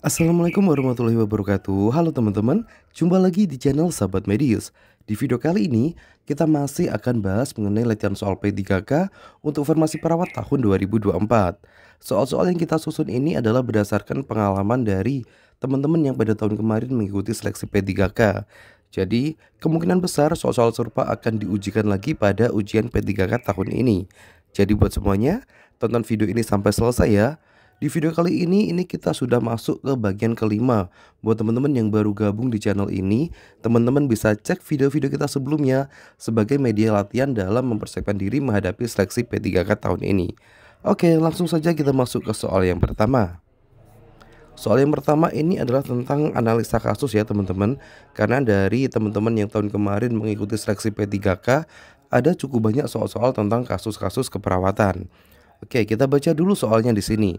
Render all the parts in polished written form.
Assalamualaikum warahmatullahi wabarakatuh. Halo teman-teman, jumpa lagi di channel Sahabat Medius. Di video kali ini, kita masih akan bahas mengenai latihan soal P3K untuk formasi perawat tahun 2024. Soal-soal yang kita susun ini adalah berdasarkan pengalaman dari teman-teman yang pada tahun kemarin mengikuti seleksi P3K. Jadi, kemungkinan besar soal-soal serupa akan diujikan lagi pada ujian P3K tahun ini. Jadi buat semuanya, tonton video ini sampai selesai ya. Di video kali ini kita sudah masuk ke bagian kelima. Buat teman-teman yang baru gabung di channel ini, teman-teman bisa cek video-video kita sebelumnya sebagai media latihan dalam mempersiapkan diri menghadapi seleksi P3K tahun ini. Oke, langsung saja kita masuk ke soal yang pertama. Soal yang pertama ini adalah tentang analisa kasus ya teman-teman. Karena dari teman-teman yang tahun kemarin mengikuti seleksi P3K, ada cukup banyak soal-soal tentang kasus-kasus keperawatan. Oke, kita baca dulu soalnya di sini.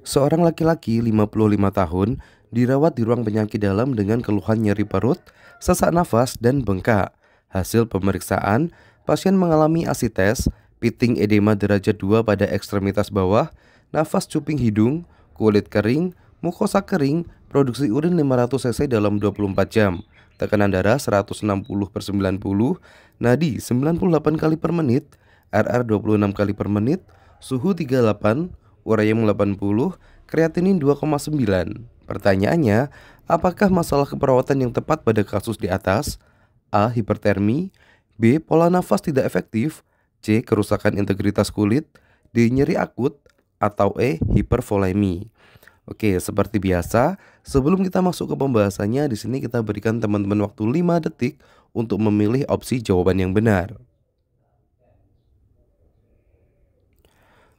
Seorang laki-laki 55 tahun dirawat di ruang penyakit dalam dengan keluhan nyeri perut, sesak nafas, dan bengkak. Hasil pemeriksaan, pasien mengalami asites, piting edema derajat 2 pada ekstremitas bawah, nafas cuping hidung, kulit kering, mukosa kering, produksi urin 500 cc dalam 24 jam, tekanan darah 160/90, nadi 98 kali per menit, RR 26 kali per menit, suhu 38, uranium 80, kreatinin 2,9. Pertanyaannya, apakah masalah keperawatan yang tepat pada kasus di atas? A. Hipertermi, B. Pola nafas tidak efektif, C. Kerusakan integritas kulit, D. Nyeri akut, atau E. Hipervolemi. Oke, seperti biasa, sebelum kita masuk ke pembahasannya, di sini kita berikan teman-teman waktu 5 detik untuk memilih opsi jawaban yang benar.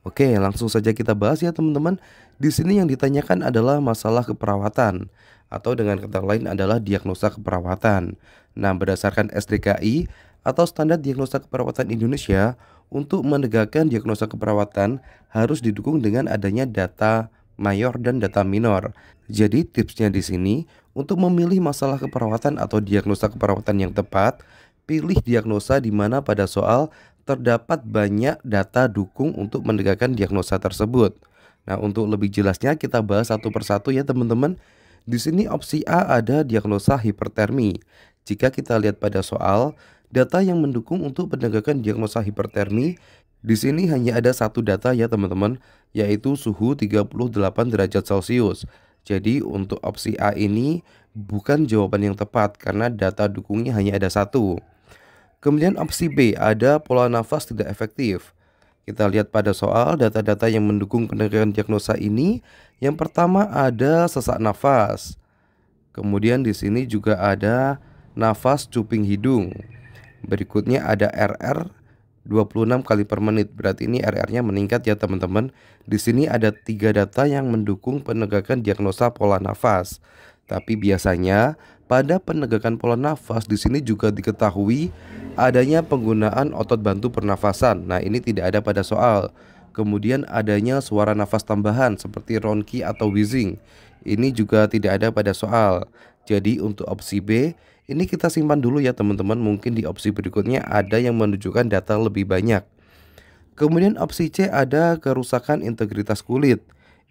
Oke, langsung saja kita bahas ya teman-teman. Di sini yang ditanyakan adalah masalah keperawatan, atau dengan kata lain adalah diagnosa keperawatan. Nah, berdasarkan SDKI atau Standar Diagnosa Keperawatan Indonesia, untuk menegakkan diagnosa keperawatan harus didukung dengan adanya data mayor dan data minor. Jadi tipsnya di sini, untuk memilih masalah keperawatan atau diagnosa keperawatan yang tepat, pilih diagnosa di mana pada soal terdapat banyak data dukung untuk menegakkan diagnosa tersebut. Nah, untuk lebih jelasnya kita bahas satu persatu ya teman-teman. Di sini opsi A ada diagnosa hipertermi. Jika kita lihat pada soal, data yang mendukung untuk penegakan diagnosa hipertermi, di sini hanya ada satu data ya teman-teman, yaitu suhu 38 derajat Celcius. Jadi untuk opsi A ini bukan jawaban yang tepat karena data dukungnya hanya ada satu. Kemudian opsi B ada pola nafas tidak efektif. Kita lihat pada soal data-data yang mendukung penegakan diagnosa ini. Yang pertama ada sesak nafas. Kemudian di sini juga ada nafas cuping hidung. Berikutnya ada RR 26 kali per menit. Berarti ini RR-nya meningkat ya teman-teman. Di sini ada 3 data yang mendukung penegakan diagnosa pola nafas. Tapi biasanya pada penegakan pola nafas di sini juga diketahui adanya penggunaan otot bantu pernafasan. Nah, ini tidak ada pada soal. Kemudian adanya suara nafas tambahan seperti ronki atau wheezing. Ini juga tidak ada pada soal. Jadi untuk opsi B ini kita simpan dulu ya teman-teman. Mungkin di opsi berikutnya ada yang menunjukkan data lebih banyak. Kemudian opsi C ada kerusakan integritas kulit.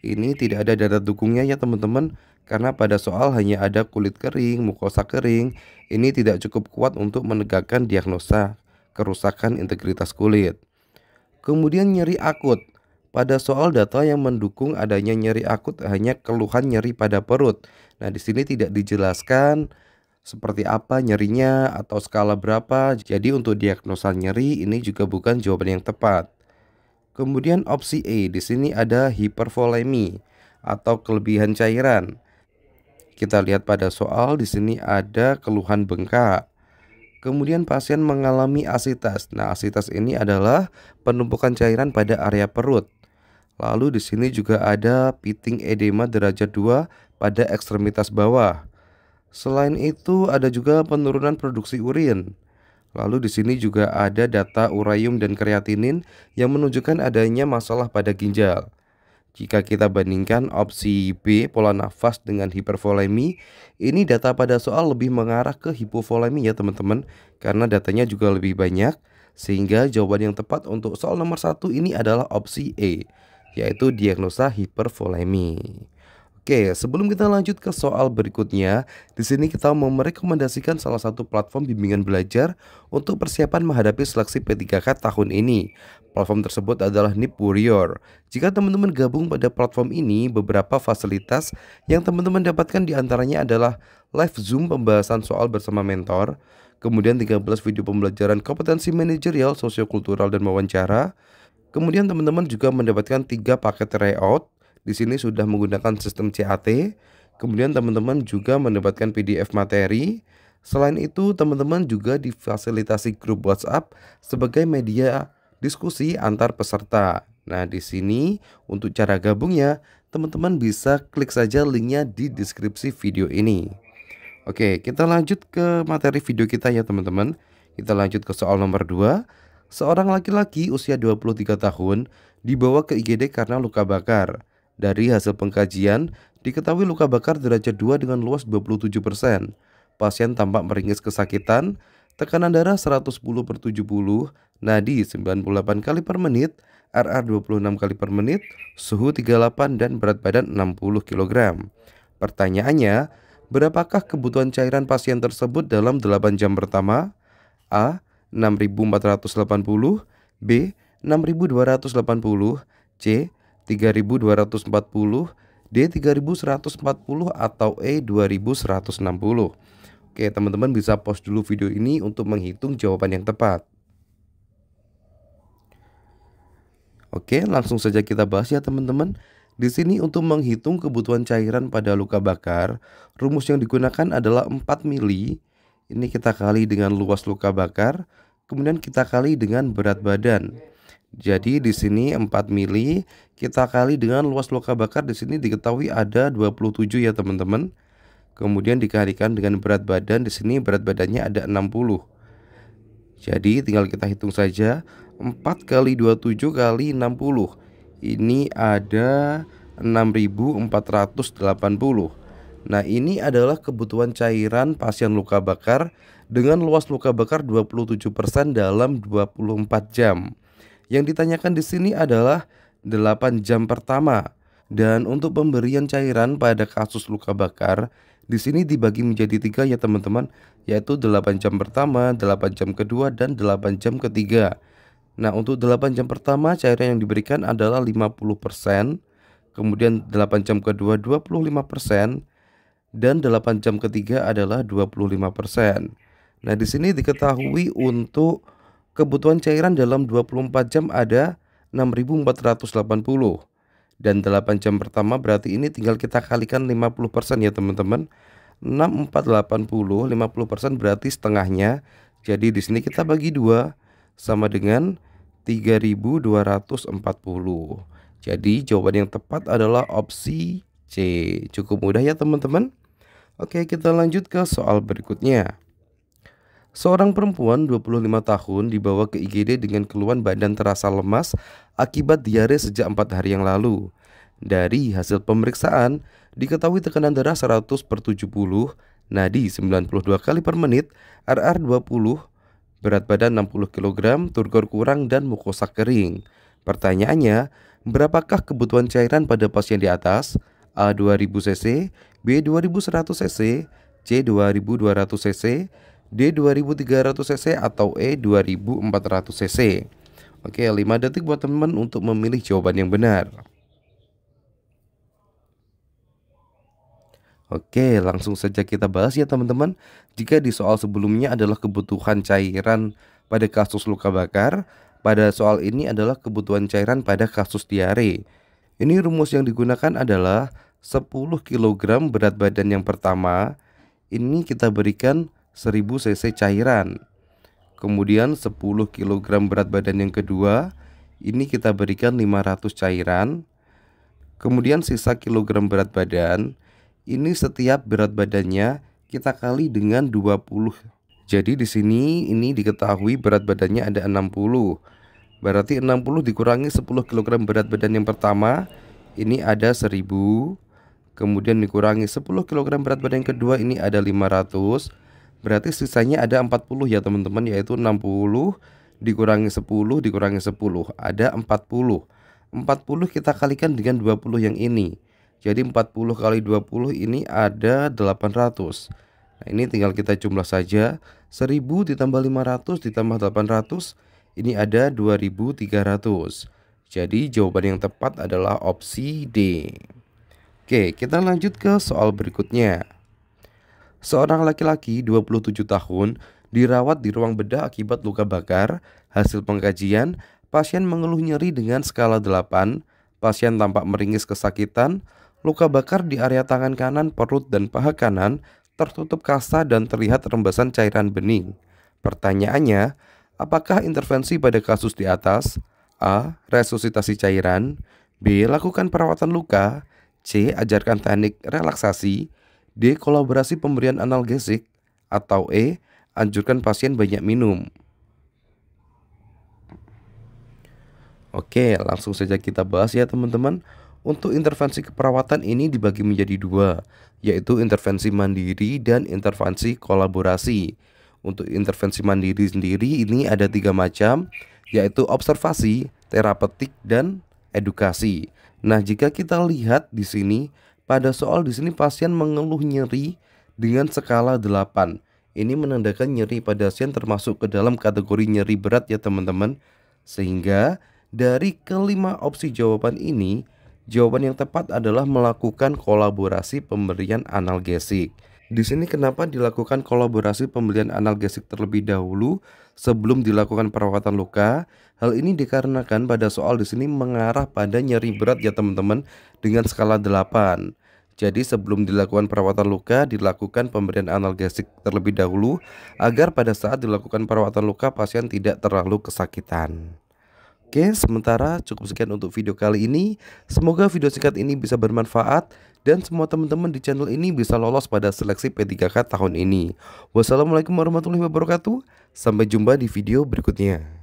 Ini tidak ada data dukungnya ya teman-teman, karena pada soal hanya ada kulit kering, mukosa kering. Ini tidak cukup kuat untuk menegakkan diagnosa kerusakan integritas kulit. Kemudian nyeri akut. Pada soal data yang mendukung adanya nyeri akut hanya keluhan nyeri pada perut. Nah, di sini tidak dijelaskan seperti apa nyerinya atau skala berapa. Jadi untuk diagnosa nyeri ini juga bukan jawaban yang tepat. Kemudian opsi E, di sini ada hipervolemi atau kelebihan cairan. Kita lihat pada soal di sini ada keluhan bengkak. Kemudian pasien mengalami asitas. Nah, asitas ini adalah penumpukan cairan pada area perut. Lalu di sini juga ada piting edema derajat 2 pada ekstremitas bawah. Selain itu ada juga penurunan produksi urin. Lalu di sini juga ada data uranium dan kreatinin yang menunjukkan adanya masalah pada ginjal. Jika kita bandingkan opsi B pola nafas dengan hipervolemi, ini data pada soal lebih mengarah ke hipovolemi ya teman-teman, karena datanya juga lebih banyak, sehingga jawaban yang tepat untuk soal nomor 1 ini adalah opsi E, yaitu diagnosa hipervolemi. Oke, sebelum kita lanjut ke soal berikutnya, di sini kita mau merekomendasikan salah satu platform bimbingan belajar untuk persiapan menghadapi seleksi P3K tahun ini. Platform tersebut adalah Nip Warrior. Jika teman-teman gabung pada platform ini, beberapa fasilitas yang teman-teman dapatkan diantaranya adalah live Zoom pembahasan soal bersama mentor, kemudian 13 video pembelajaran kompetensi manajerial, sosiokultural, dan wawancara. Kemudian teman-teman juga mendapatkan 3 paket tryout. Di sini sudah menggunakan sistem CAT. Kemudian teman-teman juga mendapatkan PDF materi. Selain itu, teman-teman juga difasilitasi grup WhatsApp sebagai media diskusi antar peserta. Nah, di sini untuk cara gabungnya, teman-teman bisa klik saja linknya di deskripsi video ini. Oke, kita lanjut ke materi video kita ya teman-teman. Kita lanjut ke soal nomor 2. Seorang laki-laki usia 23 tahun dibawa ke IGD karena luka bakar. Dari hasil pengkajian, diketahui luka bakar derajat 2 dengan luas 27%. Pasien tampak meringis kesakitan, tekanan darah 110/70, nadi 98 kali per menit, RR 26 kali per menit, suhu 38 dan berat badan 60 kg. Pertanyaannya, berapakah kebutuhan cairan pasien tersebut dalam 8 jam pertama? A. 6.480, B. 6.280, C. 3.240, D. 3.140, atau E. 2.160. Oke, teman-teman bisa pause dulu video ini untuk menghitung jawaban yang tepat. Oke, langsung saja kita bahas ya teman-teman. Di sini untuk menghitung kebutuhan cairan pada luka bakar, rumus yang digunakan adalah 4 mili. Ini kita kali dengan luas luka bakar, kemudian kita kali dengan berat badan. Jadi di sini 4 mili kita kali dengan luas luka bakar, di sini diketahui ada 27 ya teman-teman. Kemudian dikalikan dengan berat badan, di sini berat badannya ada 60. Jadi tinggal kita hitung saja, 4 kali 27 kali 60. Ini ada 6.480. Nah, ini adalah kebutuhan cairan pasien luka bakar dengan luas luka bakar 27% dalam 24 jam. Yang ditanyakan di sini adalah 8 jam pertama. Dan untuk pemberian cairan pada kasus luka bakar, di sini dibagi menjadi 3 ya teman-teman, yaitu 8 jam pertama, 8 jam kedua, dan 8 jam ketiga. Nah, untuk 8 jam pertama cairan yang diberikan adalah 50%, kemudian 8 jam kedua 25%, dan 8 jam ketiga adalah 25%. Nah, di sini diketahui untuk kebutuhan cairan dalam 24 jam ada 6.480. Dan 8 jam pertama berarti ini tinggal kita kalikan 50% ya teman-teman. 6.480, 50% berarti setengahnya. Jadi di sini kita bagi 2 sama dengan 3.240. Jadi jawaban yang tepat adalah opsi C. Cukup mudah ya teman-teman. Oke, kita lanjut ke soal berikutnya. Seorang perempuan 25 tahun dibawa ke IGD dengan keluhan badan terasa lemas akibat diare sejak 4 hari yang lalu. Dari hasil pemeriksaan, diketahui tekanan darah 100/70, nadi 92 kali per menit, RR 20, berat badan 60 kg, turgor kurang, dan mukosa kering. Pertanyaannya, berapakah kebutuhan cairan pada pasien di atas? A. 2000 cc, B. 2100 cc, C. 2200 cc, D. 2300 cc, atau E. 2400 cc. Oke, 5 detik buat teman-teman untuk memilih jawaban yang benar. Oke, langsung saja kita bahas ya teman-teman. Jika di soal sebelumnya adalah kebutuhan cairan pada kasus luka bakar, pada soal ini adalah kebutuhan cairan pada kasus diare. Ini rumus yang digunakan adalah 10 kg berat badan yang pertama, ini kita berikan 1000 cc cairan. Kemudian 10 kg berat badan yang kedua, ini kita berikan 500 cairan. Kemudian sisa kilogram berat badan, ini setiap berat badannya kita kali dengan 20. Jadi di sini ini diketahui berat badannya ada 60. Berarti 60 dikurangi 10 kg berat badan yang pertama, ini ada 1000. Kemudian dikurangi 10 kg berat badan yang kedua, ini ada 500. Berarti sisanya ada 40 ya teman-teman, yaitu 60 dikurangi 10 dikurangi 10, ada 40. 40 kita kalikan dengan 20 yang ini. Jadi 40 kali 20 ini ada 800. Nah, ini tinggal kita jumlah saja. 1000 ditambah 500 ditambah 800, ini ada 2300. Jadi jawaban yang tepat adalah opsi D. Oke, kita lanjut ke soal berikutnya. Seorang laki-laki 27 tahun dirawat di ruang bedah akibat luka bakar. Hasil pengkajian, pasien mengeluh nyeri dengan skala 8. Pasien tampak meringis kesakitan. Luka bakar di area tangan kanan, perut, dan paha kanan tertutup kasa dan terlihat rembesan cairan bening. Pertanyaannya, apakah intervensi pada kasus di atas? A. Resusitasi cairan. B. Lakukan perawatan luka. C. Ajarkan teknik relaksasi. D. Kolaborasi pemberian analgesik. Atau E. Anjurkan pasien banyak minum. Oke, langsung saja kita bahas ya teman-teman. Untuk intervensi keperawatan ini dibagi menjadi dua, yaitu intervensi mandiri dan intervensi kolaborasi. Untuk intervensi mandiri sendiri ini ada 3 macam, yaitu observasi, terapeutik, dan edukasi. Nah, jika kita lihat di sini, pada soal di sini pasien mengeluh nyeri dengan skala 8. Ini menandakan nyeri pada pasien termasuk ke dalam kategori nyeri berat ya teman-teman. Sehingga dari kelima opsi jawaban ini, jawaban yang tepat adalah melakukan kolaborasi pemberian analgesik. Di sini kenapa dilakukan kolaborasi pemberian analgesik terlebih dahulu sebelum dilakukan perawatan luka? Hal ini dikarenakan pada soal di sini mengarah pada nyeri berat ya teman-teman dengan skala 8. Jadi sebelum dilakukan perawatan luka dilakukan pemberian analgesik terlebih dahulu agar pada saat dilakukan perawatan luka pasien tidak terlalu kesakitan. Oke, sementara cukup sekian untuk video kali ini. Semoga video singkat ini bisa bermanfaat dan semua teman-teman di channel ini bisa lolos pada seleksi P3K tahun ini. Wassalamualaikum warahmatullahi wabarakatuh. Sampai jumpa di video berikutnya.